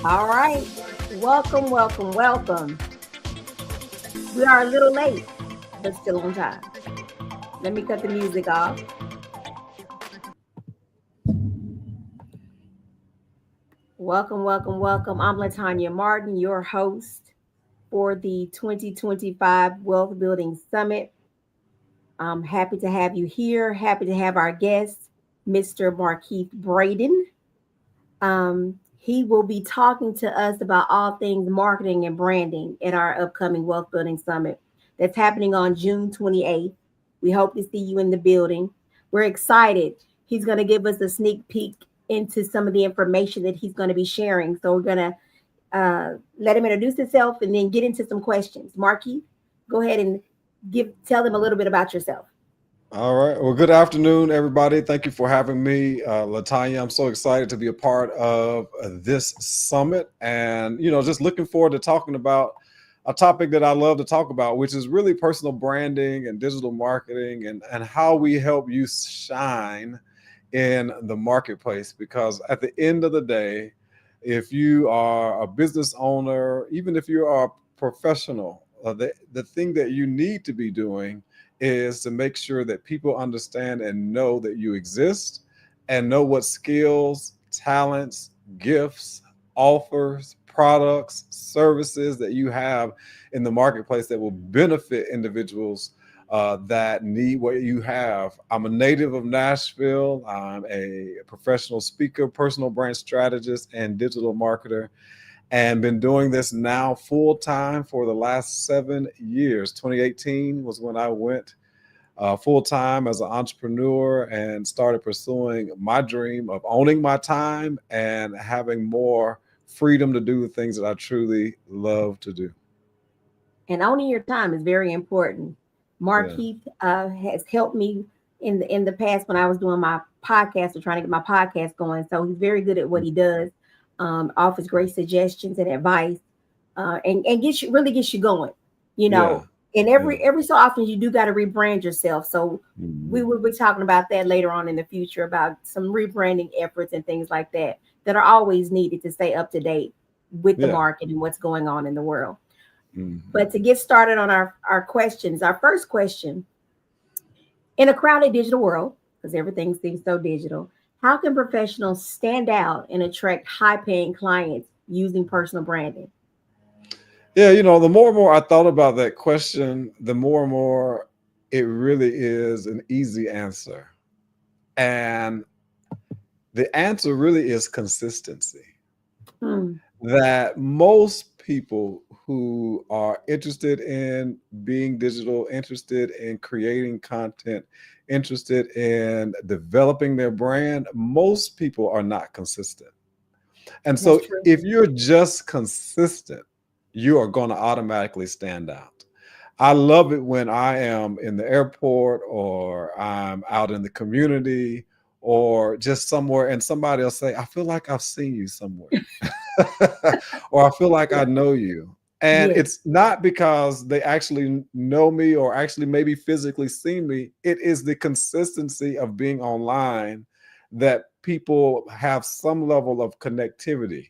All right. Welcome, welcome, welcome. We are a little late, but still on time. Let me cut the music off. Welcome, welcome, welcome. I'm LaTonya Martin, your host for the 2025 Wealth Building Summit. I'm happy to have you here. Happy to have our guest, Mr. Markeith Braden. He will be talking to us about all things marketing and branding at our upcoming Wealth Building Summit that's happening on June 28th. We hope to see you in the building. We're excited. He's going to give us a sneak peek into some of the information that he's going to be sharing. So we're going to let him introduce himself and then get into some questions. Marky, go ahead and tell them a little bit about yourself. All right. Well, good afternoon, everybody. Thank you for having me, LaTonya. I'm so excited to be a part of this summit, and just looking forward to talking about a topic that I love to talk about, which is really personal branding and digital marketing, and how we help you shine in the marketplace. Because at the end of the day, if you are a business owner, even if you are a professional, the thing that you need to be doing is to make sure that people understand and know that you exist and know what skills, talents, gifts, offers, products, services that you have in the marketplace that will benefit individuals that need what you have. I'm a native of Nashville. I'm a professional speaker, personal brand strategist, and digital marketer, and been doing this now full time for the last 7 years. 2018 was when I went full time as an entrepreneur and started pursuing my dream of owning my time and having more freedom to do the things that I truly love to do. And owning your time is very important. Yeah. Markeith has helped me in the past when I was doing my podcast or trying to get my podcast going. So he's very good at what he does. Offers great suggestions and advice, and gets you going. You Yeah. know, and Yeah. every so often you do got to rebrand yourself. So we Mhm. will be talking about that later on in the future about some rebranding efforts and things like that are always needed to stay up to date with the Yeah. market and what's going on in the world. Mhm. But to get started on our questions, our first question: in a crowded digital world, because everything seems so digital, how can professionals stand out and attract high paying clients using personal branding? Yeah, the more and more I thought about that question, the more and more it really is an easy answer. And the answer really is consistency. Hmm, That most people who are interested in being digital, interested in creating content, interested in developing their brand, most people are not consistent. And that's so true. if you're just consistent, you are going to automatically stand out. I love it when I am in the airport or I'm out in the community or just somewhere and somebody will say, I feel like I've seen you somewhere. Or I feel like I Yeah. know you. And Yes. it's not because they actually know me or actually maybe physically see me. It is the consistency of being online that people have some level of connectivity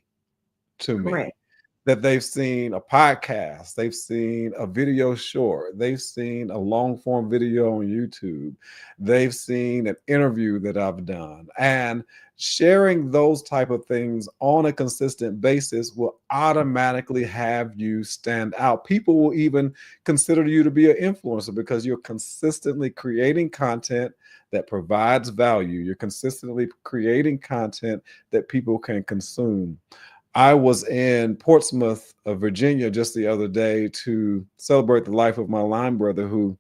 to me, Correct. that they've seen a podcast, they've seen a video short, they've seen a long form video on YouTube, they've seen an interview that I've done. And sharing those type of things on a consistent basis will automatically have you stand out. People will even consider you to be an influencer because you're consistently creating content that provides value. You're consistently creating content that people can consume. I was in Portsmouth, Virginia, just the other day to celebrate the life of my line brother who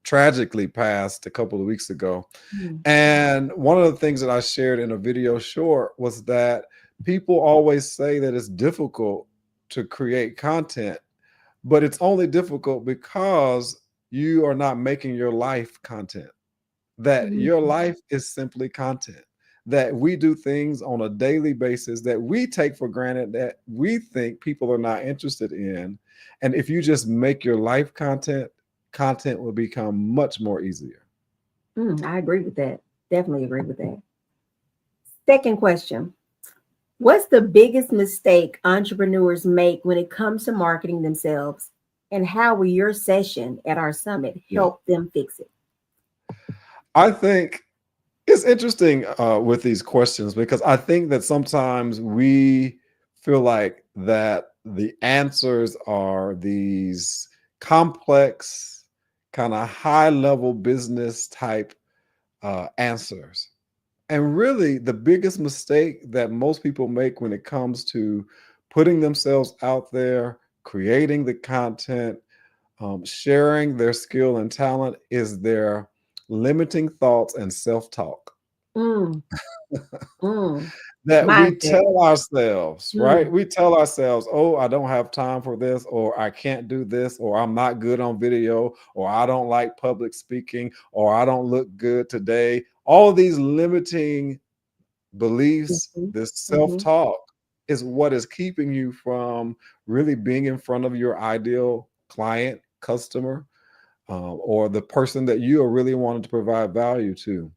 tragically passed a couple of weeks ago. Hmm. And one of the things that I shared in a video short was that people always say that it's difficult to create content, but it's only difficult because you are not making your life content, that your Hmm. life is simply content, that we do things on a daily basis that we take for granted that we think people are not interested in. And if you just make your life content, content will become much more easier. I agree with that. Definitely agree with that. Second question: What's the biggest mistake entrepreneurs make when it comes to marketing themselves? And how will your session at our summit Yeah. help them fix it? I think it's interesting with these questions because I think that sometimes we feel like that the answers are these complex, kind of high level business type answers. And really, the biggest mistake that most people make when it comes to putting themselves out there, creating the content, sharing their skill and talent is their limiting thoughts and self talk Mm, mm. that we Mindset. tell ourselves, right? Mm, We tell ourselves, oh, I don't have time for this, or I can't do this, or I'm not good on video, or I don't like public speaking, or I don't look good today. All these limiting beliefs, mhm, this self mhm. talk is what is keeping you from really being in front of your ideal client, customer, or the person that you are really wanting to provide value to.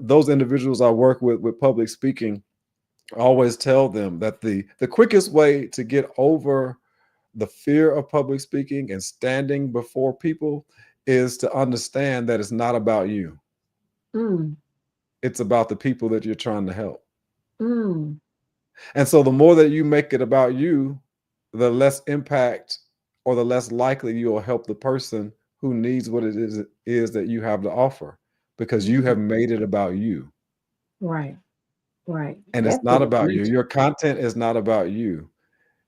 Those individuals I work with public speaking, I always tell them that the quickest way to get over the fear of public speaking and standing before people is to understand that it's not about you. Mm, It's about the people that you're trying to help. mm. And so the more that you make it about you, the less impact or the less likely you will help the person who needs what it is that you have to offer because you have Mm. made it about you. Right, right. And it's That's not good about you. information. Your content is not about you.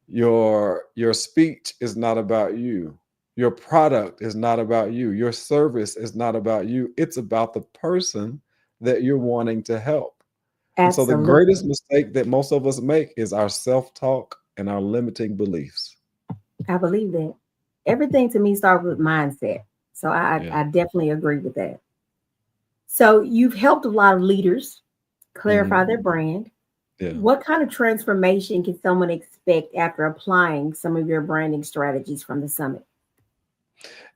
Your speech is not about you. Your product is not about you. Your service is not about you. It's about the person that you're wanting to help. And so the Absolutely. greatest mistake that most of us make is our self-talk and our limiting beliefs. I believe that. Everything to me starts with mindset. So Yeah. I definitely agree with that. So you've helped a lot of leaders clarify Mhm. their brand. Yeah. What kind of transformation can someone expect after applying some of your branding strategies from the summit?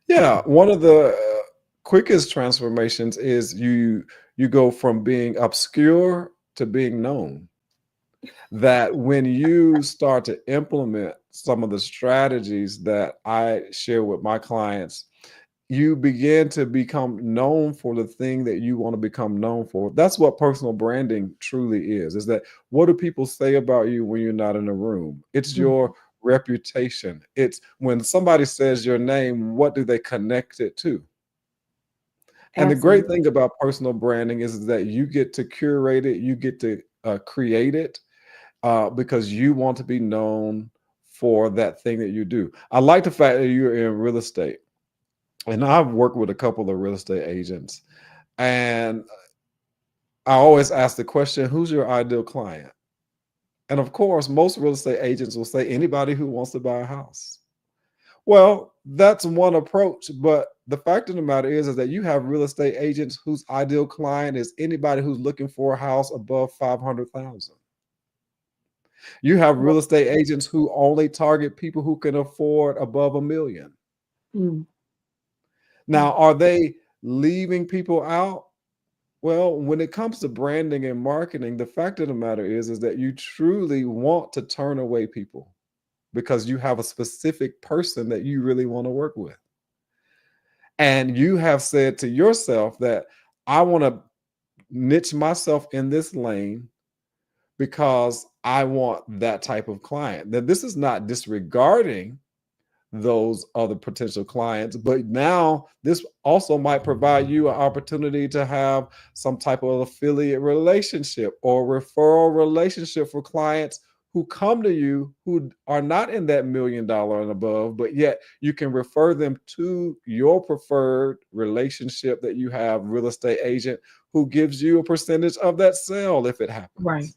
Yeah, one of the quickest transformations is you go from being obscure to being known. That when you start to implement some of the strategies that I share with my clients, you begin to become known for the thing that you want to become known for. That's what personal branding truly is that what do people say about you when you're not in a room? It's Mhm. your reputation. It's when somebody says your name, what do they connect it to? And the great Absolutely. thing about personal branding is that you get to curate it, you get to create it because you want to be known for that thing that you do. I like the fact that you're in real estate, and I've worked with a couple of real estate agents, and I always ask the question, "Who's your ideal client?" And of course, most real estate agents will say anybody who wants to buy a house. Well, that's one approach, but the fact of the matter is that you have real estate agents whose ideal client is anybody who's looking for a house above 500,000. You have real estate agents who only target people who can afford above 1 million. Mm, Now, are they leaving people out? Well, when it comes to branding and marketing, the fact of the matter is that you truly want to turn away people because you have a specific person that you really want to work with. And you have said to yourself that I want to niche myself in this lane because I want that type of client. Now, this is not disregarding those other potential clients. But now this also might provide you an opportunity to have some type of affiliate relationship or referral relationship for clients who come to you who are not in that $1 million and above, but yet you can refer them to your preferred relationship that you have real estate agent who gives you a percentage of that sale if it right, happens.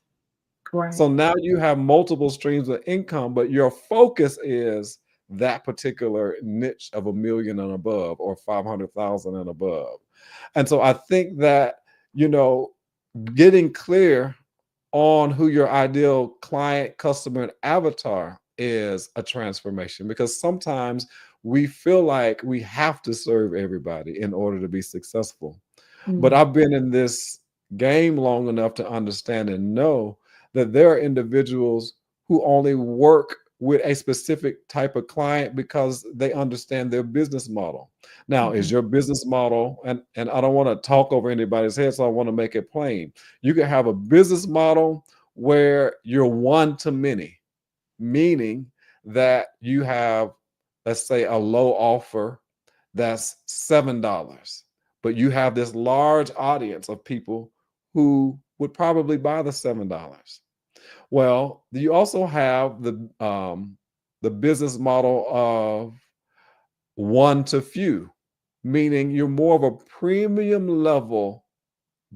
right. So now you have multiple streams of income, but your focus is that particular niche of 1 million and above or 500,000 and above. And so I think that, you know, getting clear on who your ideal client, customer, and avatar is a transformation because sometimes we feel like we have to serve everybody in order to be successful. But Mm, I've been in this game long enough to understand and know that there are individuals who only work with a specific type of client because they understand their business model. Now, is Mhm. your business model, and I don't want to talk over anybody's head, so I want to make it plain. You can have a business model where you're one to many, meaning that you have, let's say, a low offer that's $7, but you have this large audience of people who would probably buy the $7. Well, you also have the business model of one to few, meaning you're more of a premium level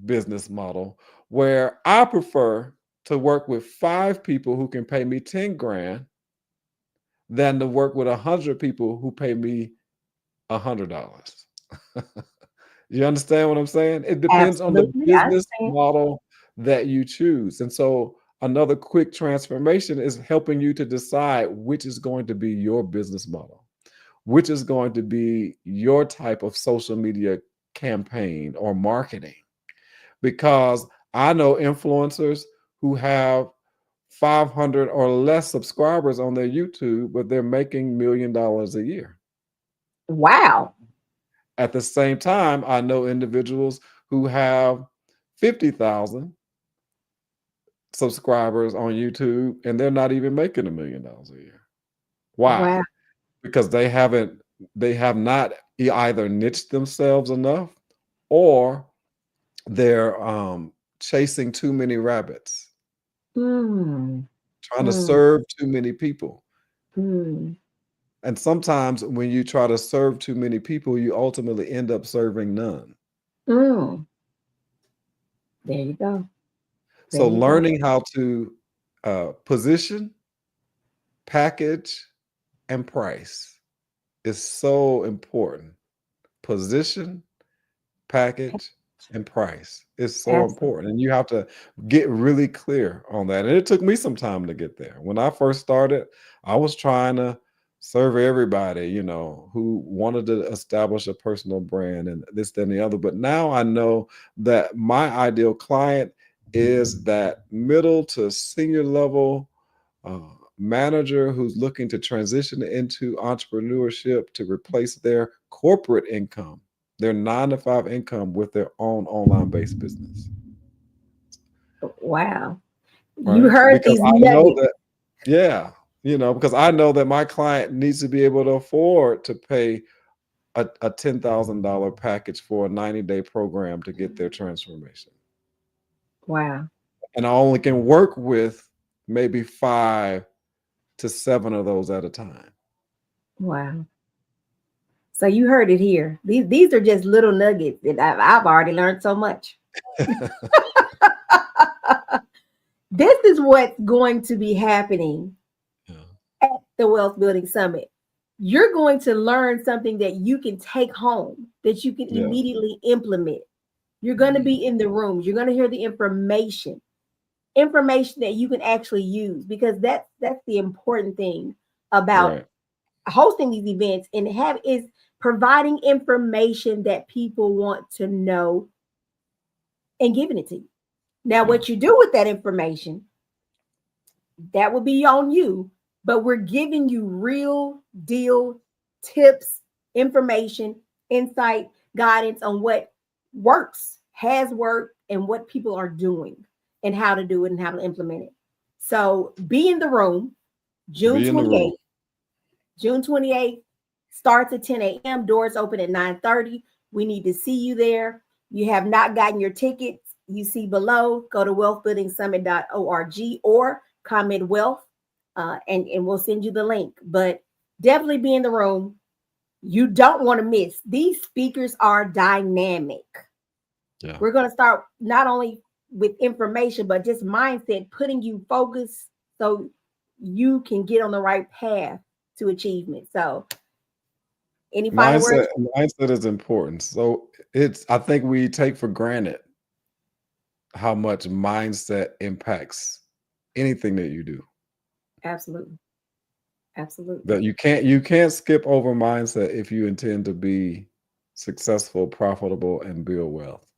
business model where I prefer to work with 5 people who can pay me 10 grand than to work with 100 people who pay me $100. You understand what I'm saying? It depends on the Absolutely, I business understand. model that you choose. And so another quick transformation is helping you to decide which is going to be your business model, which is going to be your type of social media campaign or marketing. Because I know influencers who have 500 or less subscribers on their YouTube, but they're making $1 million a year. Wow. At the same time, I know individuals who have 50,000 subscribers on YouTube and they're not even making $1 million a year. Why? Wow. Because they have not either niched themselves enough or they're chasing too many rabbits, Mm, trying to mm, serve too many people. mm, And sometimes when you try to serve too many people, you ultimately end up serving none. mm. There you go. There So you go. learning how to position, package, and price is so important. Position, package, and price is so Absolutely. important. And you have to get really clear on that. And it took me some time to get there. When I first started, I was trying to serve everybody, who wanted to establish a personal brand and this, that, and the other. But now I know that my ideal client is that middle to senior level uh, manager who's looking to transition into entrepreneurship to replace their corporate income, their 9 to 5 income with their own online based business. Wow. You Right. heard Because these I know nuggets. that, yeah, because I know that my client needs to be able to afford to pay a $10,000 package for a 90-day program to get their transformation. Wow. And I only can work with maybe 5 to 7 of those at a time. Wow. So you heard it here. These are just little nuggets that I've already learned so much. This is what's going to be happening Yeah. at the Wealth Building Summit. You're going to learn something that you can take home, that you can Yeah. immediately implement. You're going to Mhm. be in the rooms. You're going to hear the information that you can actually use, because that's the important thing about Right. hosting these events and have is providing information that people want to know and giving it to you. Now, Yeah. what you do with that information, that will be on you, but we're giving you real deal tips, information, insight, guidance on what works, has worked, and what people are doing and how to do it and how to implement it. So be in the room June Be in the room. 28th. June 28th starts at 10 a.m. Doors open at 9:30. We need to see you there. You have not gotten your tickets. You see below, go to wealthbuildingsummit.org or comment wealth, and we'll send you the link. But definitely be in the room. You don't want to miss. These speakers are dynamic. Yeah. We're going to start not only with information, but just mindset, putting you focused so you can get on the right path to achievement. So, any final Mindset words? mindset is important. So I think we take for granted how much mindset impacts anything that you do. Absolutely. Absolutely. That you can't skip over mindset if you intend to be successful, profitable, and build wealth.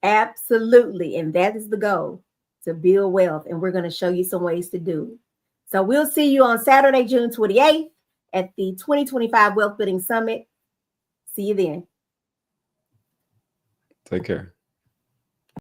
Absolutely. And that is the goal. to build wealth, and we're going to show you some ways to do it. So we'll see you on Saturday, June 28th at the 2025 Wealth Building Summit. See you then. Take care.